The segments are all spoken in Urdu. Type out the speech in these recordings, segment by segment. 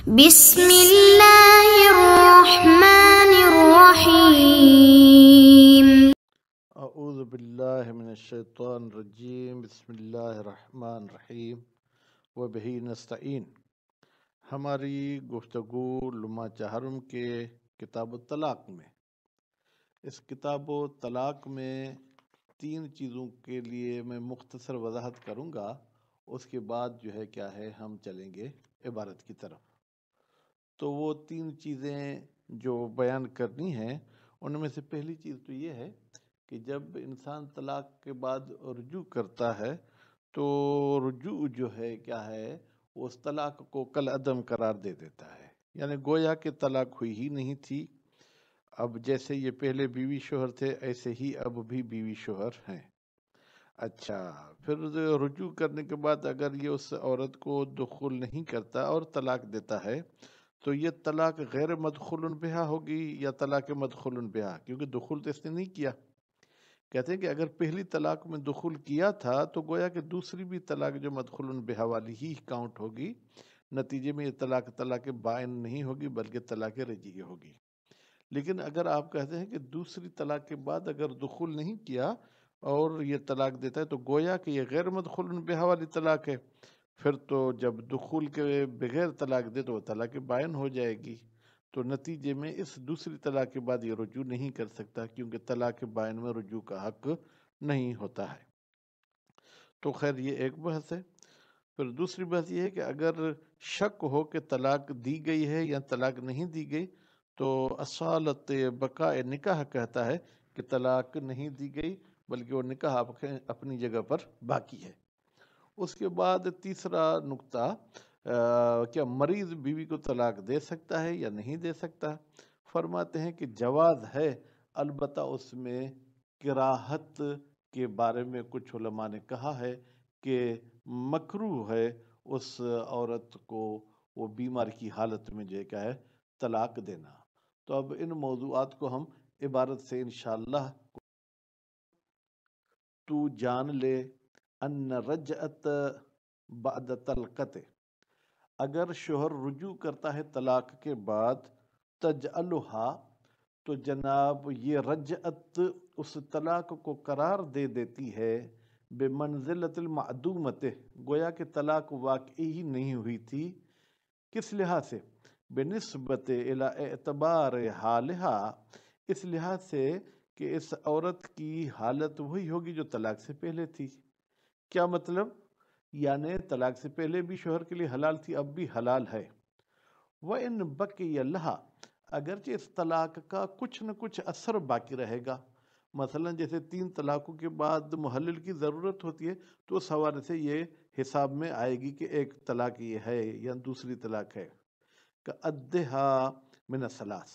بسم اللہ الرحمن الرحیم۔ اعوذ باللہ من الشیطان الرجیم، بسم اللہ الرحمن الرحیم، وبہ نستعین۔ ہماری گفتگو لمحہ چہارم کے کتاب الطلاق میں، اس کتاب الطلاق میں 3 چیزوں کے لیے میں مختصر وضاحت کروں گا، اس کے بعد کیا ہے ہم چلیں گے عبارت کی طرف۔ تو وہ 3 چیزیں جو بیان کرنی ہیں، ان میں سے پہلی چیز تو یہ ہے کہ جب انسان طلاق کے بعد رجوع کرتا ہے تو رجوع کیا ہے وہ اس طلاق کو کالعدم قرار دے دیتا ہے، یعنی گویا کہ طلاق ہوئی ہی نہیں تھی۔ اب جیسے یہ پہلے بیوی شوہر تھے، ایسے ہی اب بھی بیوی شوہر ہیں۔ اچھا، پھر رجوع کرنے کے بعد اگر یہ اس عورت کو دخول نہیں کرتا اور طلاق دیتا ہے تو یہ طلاق غیر مدخول بہا ہوگی یا طلاق مدخول بہا، کیونکہ دخول تو اس نے نہیں کیا۔ کہتے ہیں کہ اگر پہلی طلاق میں دخول کیا تھا تو گویا کہ دوسری بھی طلاق جو مدخول بہا والی ہی کاؤنٹ ہوگی، نتیجے میں یہ طلاق بائن نہیں ہوگی بلکہ طلاق رجعی ہوگی۔ لیکن اگر آپ کہتے ہیں کہ دوسری طلاق کے بعد اگر دخول نہیں کیا اور یہ طلاق دیتا ہے تو گویا کہ یہ غیر مدخول بہا والی طلاق ہے، پھر تو جب دخول کے بغیر طلاق دے تو وہ طلاق بائن ہو جائے گی، تو نتیجے میں اس دوسری طلاق کے بعد یہ رجوع نہیں کر سکتا، کیونکہ طلاق بائن میں رجوع کا حق نہیں ہوتا ہے۔ تو خیر یہ ایک بحث ہے۔ پھر دوسری بحث یہ ہے کہ اگر شک ہو کہ طلاق دی گئی ہے یا طلاق نہیں دی گئی تو اصالت بقاء نکاح کہتا ہے کہ طلاق نہیں دی گئی بلکہ وہ نکاح اپنی جگہ پر باقی ہے۔ اس کے بعد تیسرا نقطہ، کیا مریض بیوی کو طلاق دے سکتا ہے یا نہیں دے سکتا؟ فرماتے ہیں کہ جواز ہے، البتہ اس میں کراہت کے بارے میں کچھ علماء نے کہا ہے کہ مکروہ ہے اس عورت کو وہ بیمار کی حالت میں کیا ہے طلاق دینا۔ تو اب ان موضوعات کو ہم عبارت سے انشاءاللہ تو جان لے ان رجعت بعد طلقت، اگر شوہر رجوع کرتا ہے طلاق کے بعد، تجعلها، تو جناب یہ رجعت اس طلاق کو قرار دے دیتی ہے بمنزلت المعدومت، گویا کہ طلاق واقعی ہی نہیں ہوئی تھی۔ کس لحاظ سے؟ بنسبت الی اعتبار حالہا، اس لحاظ سے کہ اس عورت کی حالت وہی ہوگی جو طلاق سے پہلے تھی۔ کیا مطلب؟ یعنی طلاق سے پہلے بھی شوہر کے لیے حلال تھی، اب بھی حلال ہے۔ وَإِن بَقِيَ لَهَا، اگرچہ اس طلاق کا کچھ نہ کچھ اثر باقی رہے گا، مثلا جیسے 3 طلاقوں کے بعد محلل کی ضرورت ہوتی ہے تو اس حوالے سے یہ حساب میں آئے گی کہ ایک طلاق یہ ہے یا دوسری طلاق ہے۔ کَأَدِّهَا مِنَ الثَّلَاثِ،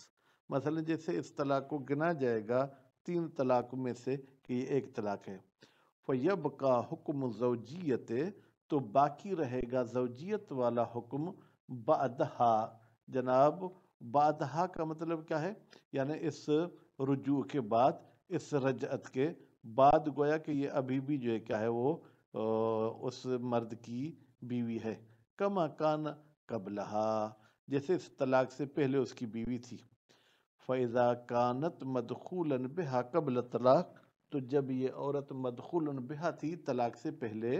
مثلا جیسے اس طلاق کو گنا جائے گا 3 طلاقوں میں سے کہ یہ ایک طلاق ہے۔ فَيَبْقَى حُکْمُ الزَّوْجِیَّۃِ، تو باقی رہے گا زوجیت والا حکم بعدہا، جناب بعدہا کا مطلب کیا ہے؟ یعنی اس رجوع کے بعد، اس رجعت کے بعد، گویا کہ یہ ابھی بھی کیا ہے وہ اس مرد کی بیوی ہے۔ کما کان قبلہا، جیسے اس طلاق سے پہلے اس کی بیوی تھی۔ فَإِذَا كَانَتْ مَدْخُولًا بِهَا قَبْلَ الطلاق، تو جب یہ عورت مدخولاً بہا تھی طلاق سے پہلے،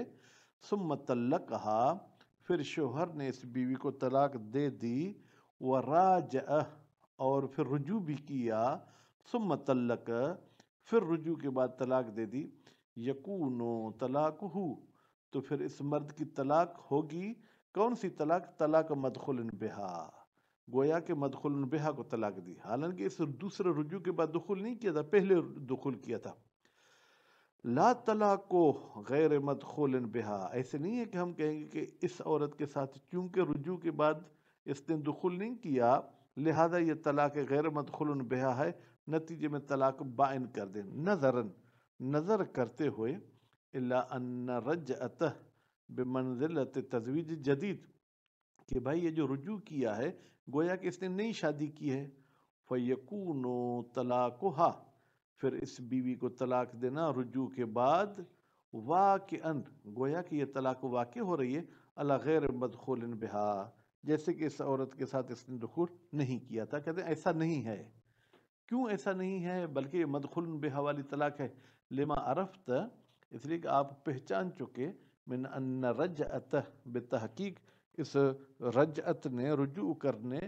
ثم طلقها، پھر شوہر نے اس بیوی کو طلاق دے دی، وراجع، اور پھر رجوع بھی کیا، ثم طلق، پھر رجوع کے بعد طلاق دے دی، یکون طلاقہ، تو پھر اس مرد کی طلاق ہوگی کون سی طلاق؟ طلاق مدخول بہا، گویا کہ مدخول بہا کو طلاق دی، حالانکہ اس دوسرے رجوع کے بعد دخول نہیں کیا تھا، پہلے دخول کیا تھا۔ لا طلاق غیر مدخول بہا، ایسے نہیں ہے کہ ہم کہیں گے کہ اس عورت کے ساتھ چونکہ رجوع کے بعد اس نے دخول نہیں کیا لہذا یہ طلاق غیر مدخول بہا ہے، نتیجے میں طلاق بائن کر دیں، نظر کرتے ہوئے الا ان رجعتہ بمنزلت تزویج جدید، کہ بھائی یہ جو رجوع کیا ہے گویا کہ اس نے نئی شادی کی ہے۔ فیکون طلاقها، پھر اس بیوی کو طلاق دینا رجوع کے بعد، واقعاً، گویا کہ یہ طلاق واقع ہو رہی ہے، علی غیر مدخول بہا، جیسے کہ اس عورت کے ساتھ اس نے دخول نہیں کیا تھا. کہتے ہیں ایسا نہیں ہے. کیوں ایسا نہیں ہے بلکہ یہ مدخول بہا والی طلاق ہے؟ لما عرفت، اس لیے کہ آپ پہچان چکے، من ان رجعت، بتحقیق اس رجعت نے، رجوع کرنے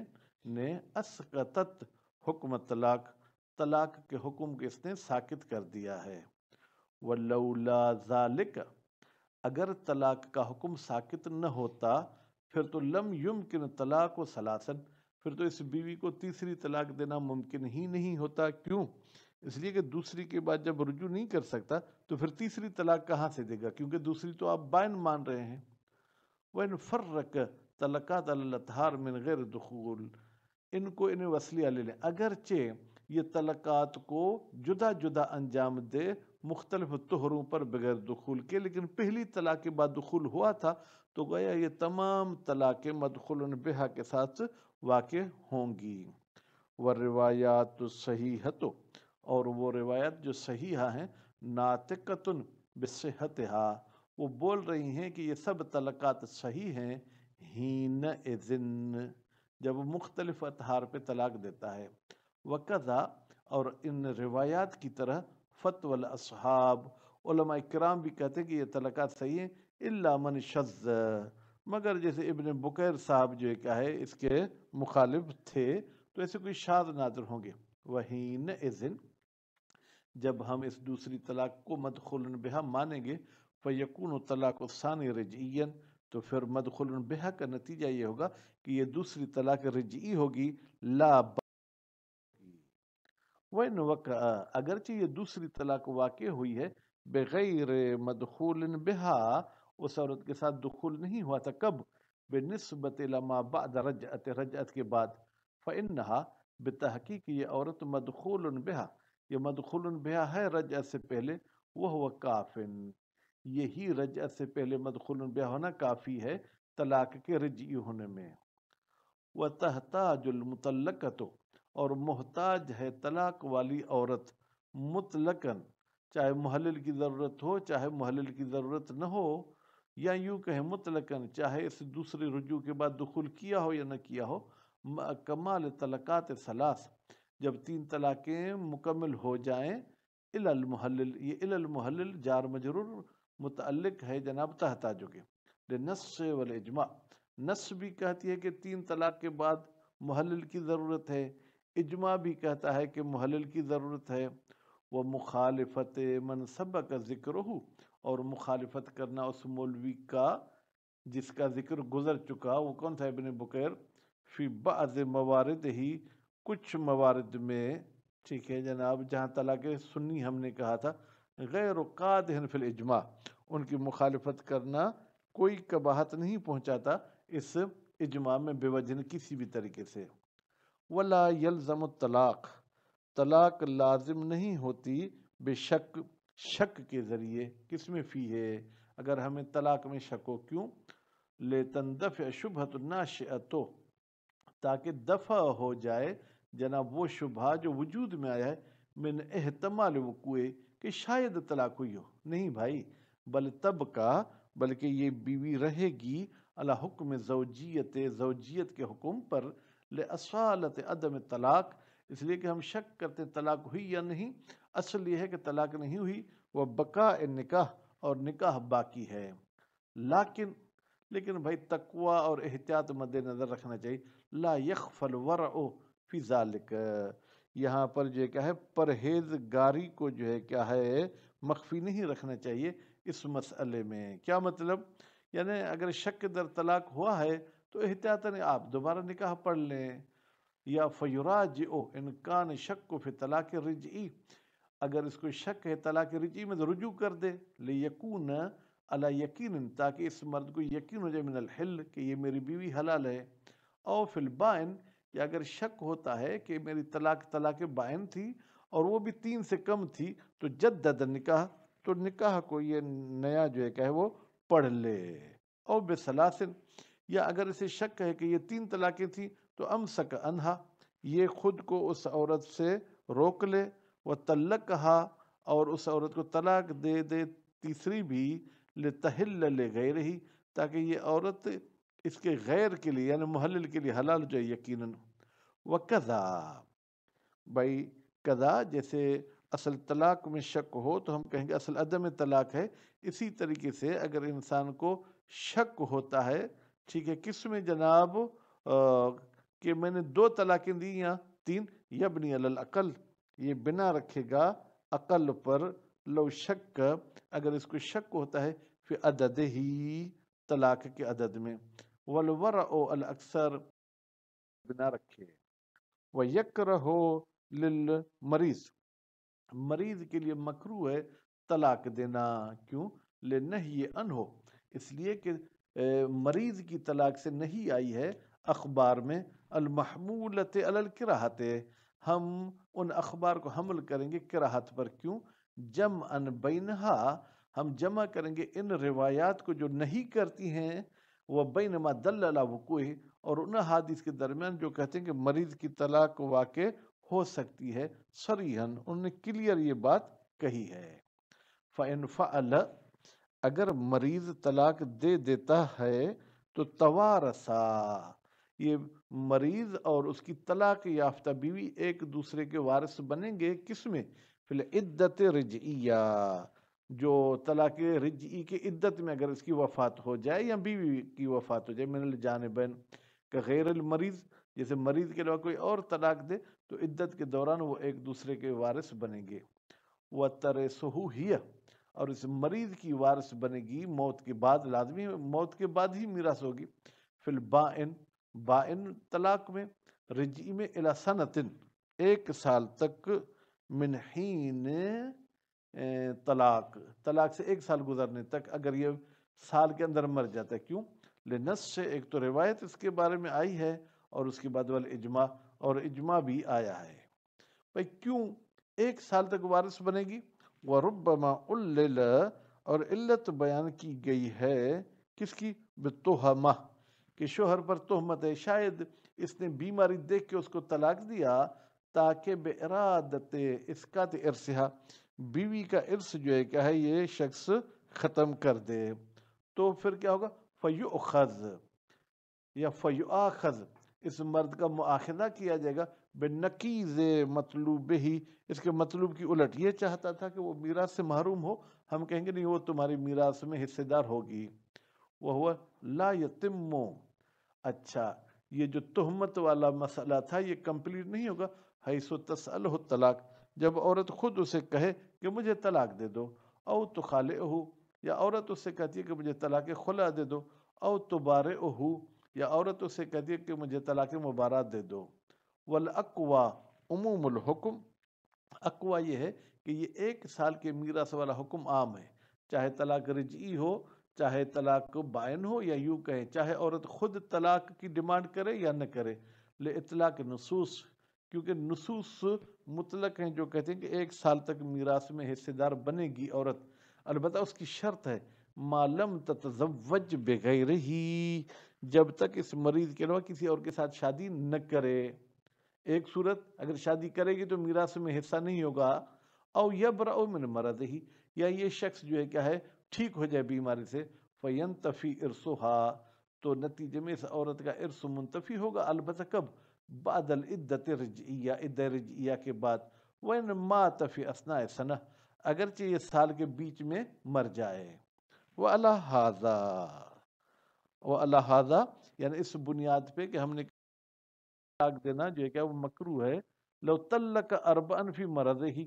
نے، اسقطت حکم طلاق، طلاق کے حکم کو اس نے ساکت کر دیا ہے. ولولا ذالک، اگر طلاق کا حکم ساکت نہ ہوتا پھر تو لم یمکن طلاق و ثلاثن، پھر تو اس بیوی کو تیسری طلاق دینا ممکن ہی نہیں ہوتا. کیوں؟ اس لیے کہ دوسری کے بعد جب رجوع نہیں کر سکتا تو پھر تیسری طلاق کہاں سے دے گا، کیونکہ دوسری تو آپ بائن مان رہے ہیں. وَإِنْ فَرَّقَ طَلَقَاتَ عَلَى الْأَطْهَارِ مِنْ غَيْرِ دُخُولٍ، ان کو انہیں وصلیہ لے لیں، اگرچہ یہ طلقات کو جدا جدا انجام دے مختلف طہروں پر بغیر دخول کے، لیکن پہلی طلاق کے بعد دخول ہوا تھا تو گویا یہ تمام طلاقیں مدخول بہا کے ساتھ واقع ہوں گی. والروایات الصحیحۃ، اور وہ روایت جو صحیحہ ہیں، ناطقۃ بصحتها، وہ بول رہی ہیں کہ یہ سب طلقات صحیح ہیں، حین اذن، جب وہ مختلف اطہار پہ طلاق دیتا ہے. وقضا، اور ان روایات کی طرح، فتوی الاصحاب، علماء کرام بھی کہتے ہیں کہ یہ طلقات صحیح ہیں، الا من شذ، مگر جیسے ابن بکیر صاحب جو کیا ہے اس کے مخالف تھے تو ایسے کوئی شاذ نادر ہوں گے. وحین اذن، جب ہم اس دوسری طلاق کو مدخول بہا مانیں گے، فیکون طلاق الثانی رجعیا، تو پھر مدخول بہا کا نتیجہ یہ ہوگا کہ یہ دوسری طلاق رجعی ہوگی، لا وَإِنْ وَقَعَ، اگرچہ یہ دوسری طلاق واقع ہوئی ہے، بغیر مدخول بہا، اس عورت کے ساتھ دخول نہیں ہوا تھا. کب؟ بنسبت لما بعد رجعت، رجعت کے بعد. فإنها، بتحقیق یہ عورت مدخول بہا، یہ مدخول بہا ہے رجعت سے پہلے. وہو کافن، یہی رجعت سے پہلے مدخول بہا ہونا کافی ہے طلاق کے رجعی ہونے میں. وتحتاج المطلقۃ، اور محتاج ہے طلاق والی عورت، مطلقاً، چاہے محلل کی ضرورت ہو چاہے محلل کی ضرورت نہ ہو، یا یوں کہیں مطلقاً، چاہے اس دوسرے رجوع کے بعد دخول کیا ہو یا نہ کیا ہو، کمال طلقات ثلاث، جب 3 طلاقیں مکمل ہو جائیں. الی المحلل، یہ الی المحلل جار مجرور متعلق ہے جناب تحتاج کے. للنص والاجماع، نص بھی کہتی ہے کہ 3 طلاق کے بعد محلل کی ضرورت ہے، اجماع بھی کہتا ہے کہ محلل کی ضرورت ہے. وہ مخالفت من سبق ذکرہ، اور مخالفت کرنا اس مولوی کا جس کا ذکر گزر چکا، وہ کون تھا؟ ابن بکیر. فی بعض موارد ہی، کچھ موارد میں، ٹھیک ہے جناب، جہاں طلاق سنی ہم نے کہا تھا، غیر قادح فی الاجماع، ان کی مخالفت کرنا کوئی قباحت نہیں پہنچاتا اس اجماع میں بے وجہ کسی بھی طریقے سے. ولا یلزم الطلاق، طلاق لازم نہیں ہوتی بے شک، شک کے ذریعے. کس میں؟ فی ہے، اگر ہمیں طلاق میں شک ہو. کیوں؟ لتندفع شبہۃ الناشئۃ، تاکہ دفع ہو جائے جناب وہ شبہ جو وجود میں آیا ہے، من احتمال وقوع، کہ شاید طلاق ہوئی ہو. نہیں بھائی، بل تب کا، بلکہ یہ بیوی رہے گی علی حکم زوجیت، زوجیت کے حکم پر، لأصالت عدم طلاق، اس لیے کہ ہم شک کرتے طلاق ہوئی یا نہیں. اصل یہ ہے کہ طلاق نہیں ہوئی، وہ بقاء نکاح، اور نکاح باقی ہے. لیکن بھائی تقوی اور احتیاط مد نظر رکھنا چاہیے. لا یخفى الورع فی ذالک، یہاں پر جو کیا ہے پرہیزگاری کو جو ہے کیا ہے مخفی نہیں رکھنا چاہیے اس مسئلے میں. کیا مطلب؟ یعنی اگر شک در طلاق ہوا ہے تو احتیاطاً آپ دوبارہ نکاح پڑھ لیں. یا فیراجع ان کان شک فی طلاق رجعی، اگر اس کو شک ہے طلاق رجعی میں تو رجوع کر دے. لیکون علی یقین، تاکہ اس مرد کو یقین ہو جائے، من الحل، کہ یہ میری بیوی حلال ہے. او فی البائن، یا اگر شک ہوتا ہے کہ میری طلاق بائن تھی اور وہ بھی 3 سے کم تھی، تو جدد نکاح، تو نکاح کو یہ نیا جو ہے کہ وہ پڑھ لے. او بثلاثن، یا اگر اسے شک ہے کہ یہ 3 طلاقیں تھیں تو امسک انہا، یہ خود کو اس عورت سے روک لے. وطلقہا، اور اس عورت کو طلاق دے تیسری بھی، لتحل لغیرہ، تاکہ یہ عورت اس کے غیر کے لیے یعنی محلل کے لیے حلال ہو جائے یقیناً۔ وکذا بھائی قضا جیسے اصل طلاق میں شک ہو تو ہم کہیں گے اصل عدم طلاق ہے، اسی طریقے سے اگر انسان کو شک ہوتا ہے، ٹھیک ہے، کس میں جناب کہ میں نے 2 طلاقیں دی یا 3، یبنی علی العقل، یہ بنا رکھے گا عقل پر، لو شک اگر اس کو شک ہوتا ہے فی عدد ہی طلاق کے عدد میں، والورع الاکثر بنا رکھے، وَيَكْرَهُ لِلْمَرِيض، مریض کے لیے مکروہ ہے طلاق دینا، کیوں؟ لِنَهْيِ عَنْهُ، اس لیے کہ مریض کی طلاق سے نہیں آئی ہے اخبار میں المحمولۃ علی الکراہۃ، ہم ان اخبار کو حمل کریں گے کراہت پر، کیوں؟ جمعا بینہا، ہم جمع کریں گے ان روایات کو جو نہیں کرتی ہیں، وہ بین ما دل علی وقوعہ، اور ان احادیث کے درمیان جو کہتے ہیں کہ مریض کی طلاق واقع ہو سکتی ہے، صریحاً انہوں نے کلیئر یہ بات کہی ہے۔ فَإِنْ فَعَلَ، اگر مریض طلاق دے دیتا ہے تو توارثا، یہ مریض اور اس کی طلاق یافتہ بیوی ایک دوسرے کے وارث بنیں گے، کس میں؟ فی العدت رجعیہ، جو طلاق رجعی کی عدت میں اگر اس کی وفات ہو جائے یا بیوی کی وفات ہو جائے، من الجانبین، کہ غیر المریض، جیسے مریض کے علاوہ کوئی اور طلاق دے تو عدت کے دوران وہ ایک دوسرے کے وارث بنیں گے۔ وَتَرِثُهُ ہِیَ، اور اس مریض کی وارث بنے گی موت کے بعد، لازمی موت کے بعد ہی میراث ہوگی، فی البائن، بائن طلاق میں، رجعی میں، الی سنتن، 1 سال تک، من حین طلاق سے 1 سال گزرنے تک، اگر یہ سال کے اندر مر جاتا ہے، کیوں؟ لنص سے، ایک تو روایت اس کے بارے میں آئی ہے، اور اس کے بعد والاجماع، اور اجماع بھی آیا ہے۔ بھائی کیوں 1 سال تک وارث بنے گی؟ وَرُبَّمَا عُلِّلَ، اور علت بیان کی گئی ہے کس کی؟ بتہمہ، کہ شوہر پر تہمت ہے، شاید اس نے بیماری دیکھ کے اس کو طلاق دیا تاکہ بے ارادت اسقاط ارثہا، بیوی کا ارث جو ہے کیا ہے یہ شخص ختم کر دے، تو پھر کیا ہوگا؟ فَيُؤْخَذ یا فَيُؤَاخَذ، اس مرد کا مؤاخذہ کیا جائے گا، بِالنَّقِیضِ مطلوبہ، اس کے مطلوب کی الٹ، یہ چاہتا تھا کہ وہ میراث سے محروم ہو، ہم کہیں گے نہیں، وہ تمہاری میراث میں حصے دار ہوگی، وَهُوَ لَا يَتِمُّ، اچھا یہ جو تہمت والا مسئلہ تھا یہ کمپلیٹ نہیں ہوگا، حیث تسألہ الطلاق، جب عورت خود اسے کہے کہ مجھے طلاق دے دو، او تخالعہ، یا عورت اسے کہتی ہے کہ مجھے طلاق خلع دے دو، او تبارئہ، یا عورت اسے کہتی ہے کہ مجھے طلاق مبارات دے دو۔ والاقوی عموم الحکم، اقوی یہ ہے کہ یہ 1 سال کے میراث والا حکم عام ہے، چاہے طلاق رجعی ہو، چاہے طلاق بائن ہو، یا یوں کہیں چاہے عورت خود طلاق کی ڈیمانڈ کرے یا نہ کرے، لإطلاق نصوص، کیونکہ نصوص مطلق ہیں جو کہتے ہیں کہ 1 سال تک میراث میں حصے دار بنے گی عورت، البتہ اس کی شرط ہے ما لم تتزوج بغیرہ، جب تک اس مریض کے علاوہ کسی اور کے ساتھ شادی نہ کرے، ایک صورت اگر شادی کرے گی تو میراث میں حصہ نہیں ہوگا، او یبرأ من مرضہ، یا یہ شخص جو ہے کیا ہے ٹھیک ہو جائے بیماری سے، فینتفی ارثها، تو نتیجے میں اس عورت کا ارث منتفی ہوگا، البتہ کب؟ بعد العدت رجعیہ، عدہ رجعیہ کے بعد، وَإِنْ مَاتَ فِي أَثْنَاءِ السَّنَةِ، اگرچہ یہ سال کے بیچ میں مر جائے، وَعَلَى هَذَا، وَعَلَى هَذَا، یعنی اس بنیاد پہ کہ ہم نے طلاق دینا جو ہے کیا وہ مکروہ ہے، لو طلق اربعا فی مرضہ،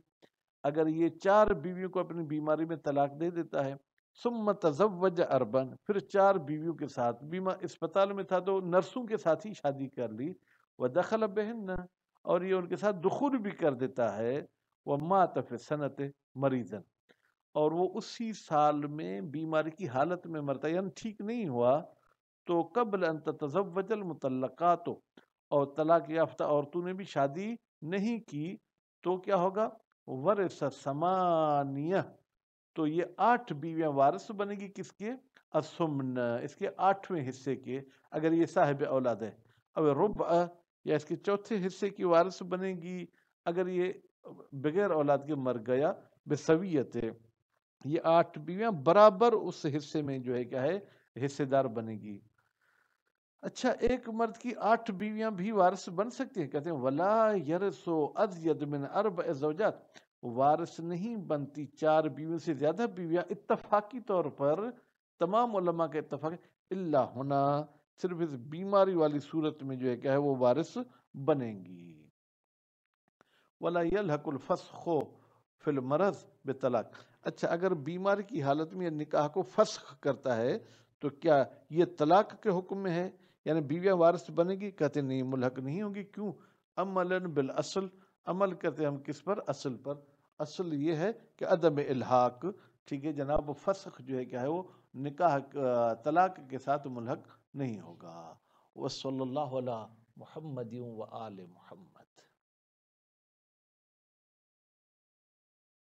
اگر یہ 4 بیویوں کو اپنی بیماری میں طلاق دے دیتا ہے، ثم تزوج اربعا، پھر 4 بیویوں کے ساتھ، اسپتال میں تھا تو نرسوں کے ساتھ ہی شادی کر لی، ودخل بہن، اور یہ ان کے ساتھ دخول بھی کر دیتا ہے، ومات فی السنۃ مریضا، اور وہ اسی سال میں بیماری کی حالت میں مرتا ہے، یعنی ٹھیک نہیں ہوا، تو قبل ان تتزوج المطلقات، اور طلاق یافتہ عورتوں نے بھی شادی نہیں کی، تو کیا ہوگا؟ ورث ثمانیہ، تو یہ 8 بیویاں وارث بنے گی کس کے؟ الثمن، اس کے 8ویں حصے کے، اگر یہ صاحب اولاد ہے، اب ربع، یا اس کے 4تھے حصے کی وارث بنے گی اگر یہ بغیر اولاد کے مر گیا، بسویت، یہ 8 بیویاں برابر اس حصے میں جو ہے کیا ہے حصے دار بنے گی۔ اچھا ایک مرد کی 8 بیویاں بھی وارث بن سکتی ہیں؟ کہتے ہیں ولا یرثو ازید من 4 زوجات، وارث نہیں بنتی 4 بیویوں سے زیادہ بیویاں اتفاقی طور پر، تمام علماء کے اتفاق، الا ہونا، صرف اس بیماری والی صورت میں جو ہے کیا ہے وہ وارث بنیں گی۔ ولا یلحق الفسخ فی المرض بطلاق، اچھا اگر بیماری کی حالت میں یہ نکاح کو فسخ کرتا ہے تو کیا یہ طلاق کے حکم میں ہے؟ یعنی بیویاں وارث بنے گی؟ کہتے نہیں، ملحق نہیں ہوگی۔ کیوں؟ عملا بالاصل، عمل کرتے ہم کس پر؟ اصل پر۔ اصل یہ ہے کہ عدم الحاق، ٹھیک ہے جناب، فسخ جو ہے کیا ہے وہ نکاح طلاق کے ساتھ ملحق نہیں ہوگا۔ وصلی اللہ علی محمد و آل محمد۔